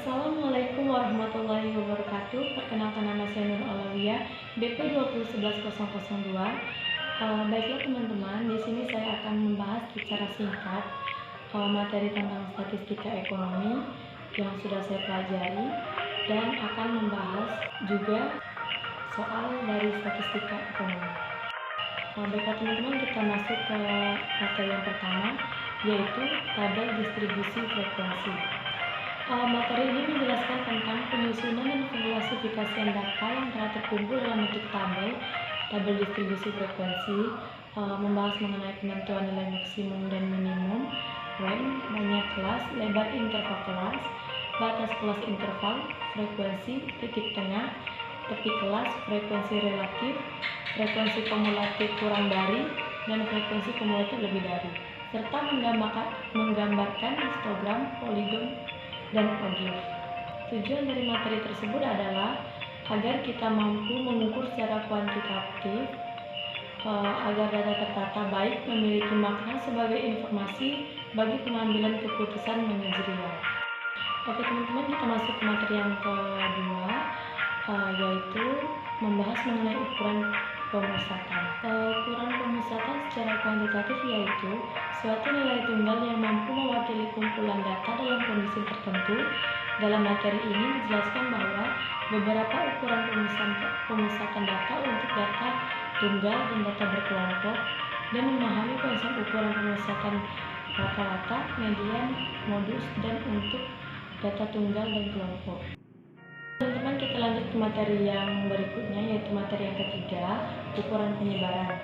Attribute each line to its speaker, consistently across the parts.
Speaker 1: Assalamualaikum warahmatullahi wabarakatuh. Perkenalkan, nama saya Nur Alawiyah, BP 2011002. Baiklah teman-teman, di sini saya akan membahas secara singkat materi tentang statistika ekonomi yang sudah saya pelajari, dan akan membahas juga soal dari statistika ekonomi. Baiklah teman-teman, kita masuk ke materi yang pertama, yaitu tabel distribusi frekuensi. Materi ini menjelaskan tentang penyusunan dan pengklasifikasian data yang telah terkumpul dalam bentuk tabel distribusi frekuensi, membahas mengenai penentuan nilai maksimum dan minimum, range, banyak kelas, lebar interval kelas, batas kelas interval, frekuensi, titik tengah, tepi kelas, frekuensi relatif, frekuensi kumulatif kurang dari, dan frekuensi kumulatif lebih dari, serta menggambarkan histogram, poligon, dan ogive. Tujuan dari materi tersebut adalah agar kita mampu mengukur secara kuantitatif agar data tertata baik memiliki makna sebagai informasi bagi pengambilan keputusan manajerial. Oke teman-teman, kita masuk ke materi yang kedua, yaitu membahas mengenai ukuran pemusatan. Ukuran pemusatan secara kuantitatif yaitu suatu nilai tunggal yang mampu mewakili kumpulan data dalam kondisi tertentu. Dalam materi ini dijelaskan bahwa beberapa ukuran pemusatan data untuk data tunggal dan data berkelompok, dan memahami konsep ukuran pemusatan rata-rata, median, modus, dan untuk data tunggal dan kelompok. Teman-teman, kita lanjut ke materi yang berikutnya, yaitu materi yang ketiga, ukuran penyebaran.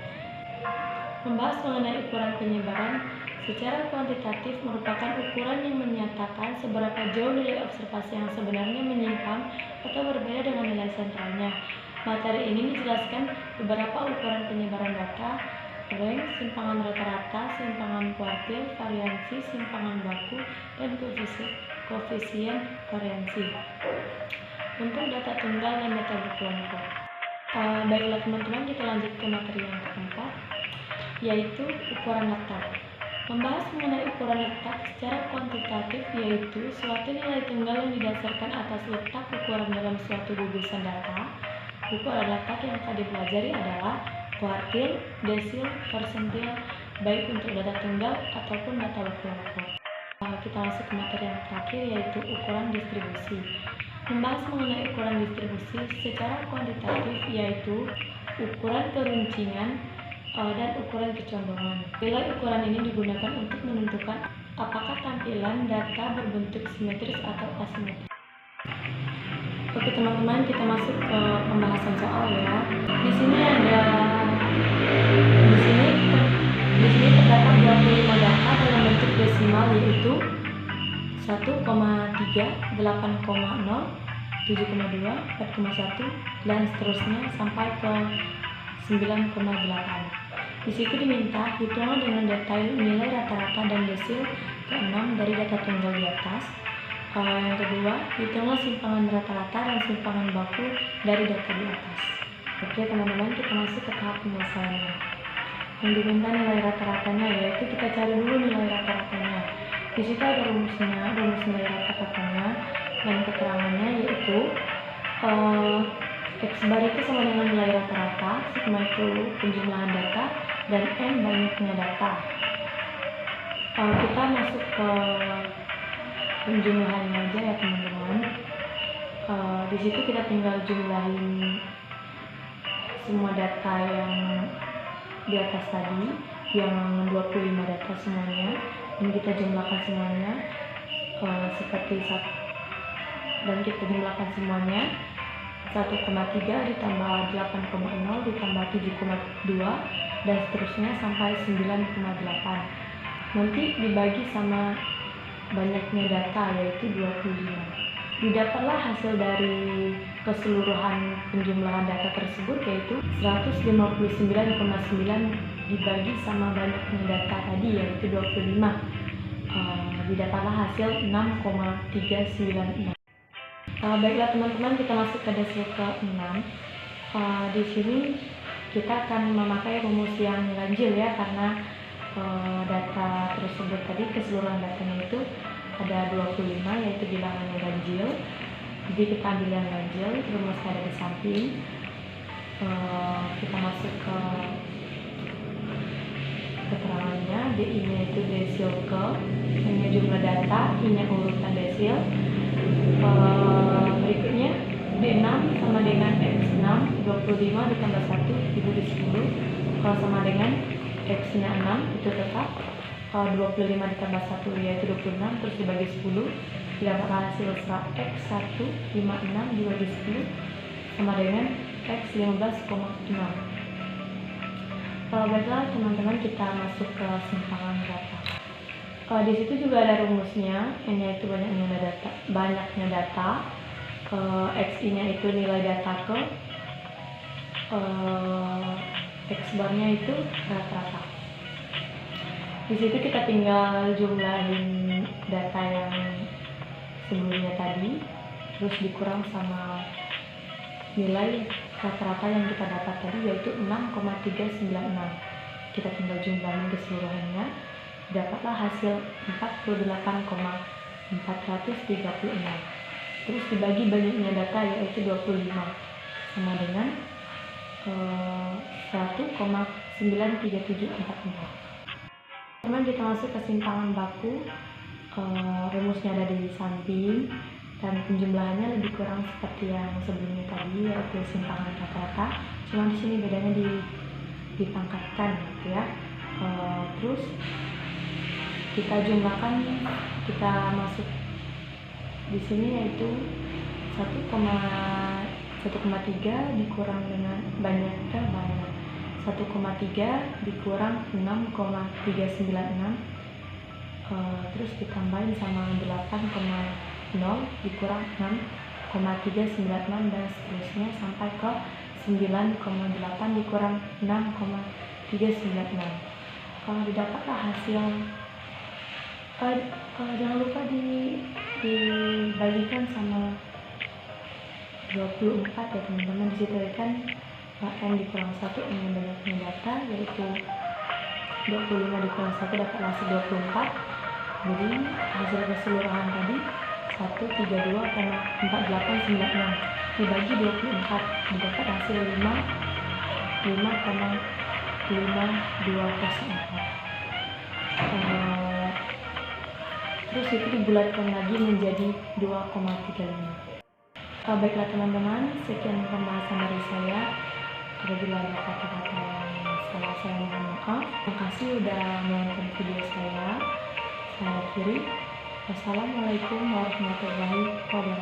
Speaker 1: Membahas mengenai ukuran penyebaran secara kuantitatif merupakan ukuran yang menyatakan seberapa jauh nilai observasi yang sebenarnya menyimpang atau berbeda dengan nilai sentralnya. Materi ini menjelaskan beberapa ukuran penyebaran data, range, simpangan rata-rata, simpangan kuartil, variansi, simpangan baku, dan koefisien variansi untuk data tunggal dan data berkelompok. Baiklah teman-teman, kita lanjut ke materi yang keempat, yaitu ukuran letak. Membahas mengenai ukuran letak secara kuantitatif yaitu suatu nilai tunggal yang didasarkan atas letak ukuran dalam suatu gugusan data. Ukuran letak yang akan dipelajari adalah kuartil, desil, persentil, baik untuk data tunggal ataupun data berkelompok. Kita masuk ke materi yang terakhir, yaitu ukuran distribusi. Membahas mengenai ukuran distribusi secara kuantitatif yaitu ukuran keruncingan dan ukuran kecondongan. Nilai ukuran ini digunakan untuk menentukan apakah tampilan data berbentuk simetris atau asimetris. Oke teman-teman, kita masuk ke pembahasan soal ya. Di sini terdapat 25 data dalam bentuk desimal, yaitu 1,3, 8,0, 7,2, 4,1, dan seterusnya sampai ke 9,8. Di situ diminta hitungan dengan detail nilai rata-rata dan desil ke-6 dari data tunggal di atas. Yang kedua, hitungan simpangan rata-rata dan simpangan baku dari data di atas. Oke teman-teman, kita masuk ke tahap penyelesaiannya. Yang diminta nilai rata-ratanya, yaitu kita cari dulu nilai rata-ratanya. Di situ ada rumus nilai rata-ratanya dan keterangannya, yaitu X bar itu sama dengan nilai rata-rata, sigma itu penjumlahan data, dan N banyaknya data. Kita masuk ke penjumlahannya aja ya teman-teman. Di situ kita tinggal jumlahin semua data yang di atas tadi, yang 25 data semuanya, dan kita jumlahkan semuanya dan kita jumlahkan semuanya 1,3 ditambah 8,0 ditambah 7,2 dan seterusnya sampai 9,8. Nanti dibagi sama banyaknya data, yaitu 25. Didapatlah hasil dari keseluruhan penjumlahan data tersebut, yaitu 159,9 dibagi sama banyaknya data tadi, yaitu 25. Didapatlah hasil 6,396. Baiklah teman-teman, kita masuk ke desil ke-6. Di sini kita akan memakai rumus yang ganjil ya, karena data tersebut tadi, keseluruhan datanya itu ada 25, yaitu bilangannya ganjil. Jadi kita ambil yang ganjil, rumusnya ada di samping. Kita masuk ke keterangannya. DI-nya itu desil ke, N-nya jumlah data, I-nya urutan desil. Berikutnya D6 sama dengan X6, 25 ditambah 1 dibagi 10. Kalau sama dengan X-nya 6 itu tetap. 25 ditambah 1 yaitu 26, terus dibagi 10 didapatkan hasil X1 56 dibagi 10 sama dengan X 15,6. Baiklah teman-teman, kita masuk ke simpangan data. Di situ juga ada rumusnya. N-nya itu banyaknya data, XI-nya itu nilai data ke, X bar-nya itu rata-rata. Di situ kita tinggal jumlahin data yang sebelumnya tadi, terus dikurang sama nilai rata-rata yang kita dapat tadi, yaitu 6,396. Kita tinggal jumlahin keseluruhannya, dapatlah hasil 48,436. Terus dibagi banyaknya data, yaitu 25, sama dengan 1,93744. Teman, kita masuk ke simpangan baku. Rumusnya ada di samping dan penjumlahannya lebih kurang seperti yang sebelumnya tadi, yaitu simpangan rata-rata. Cuma di sini bedanya dipangkatkan, gitu ya. Terus kita jumlahkan, kita masuk di sini yaitu 1,3 dikurang dengan banyak. 1,3 dikurang 6,396, terus ditambahin sama 8,0 dikurang 6,396 dan seterusnya sampai ke 9,8 dikurang 6,396. Didapatlah hasil. Jangan lupa dibagikan sama 24 ya teman-teman. Disitu kan N dikurang 1, N yang banyaknya data, yaitu 25 dikurang 1 dapat hasil 24. Jadi hasil keseluruhan tadi 132,4896 dibagi 24 didapat hasil 5,5204. Terus itu dibulatkan lagi menjadi 2,35. Baiklah teman-teman, sekian pembahasan dari saya. Apabila ada kata-kata yang salah, saya mohon maaf. Terima kasih sudah menonton video saya. Saya akhiri. Wassalamualaikum warahmatullahi wabarakatuh.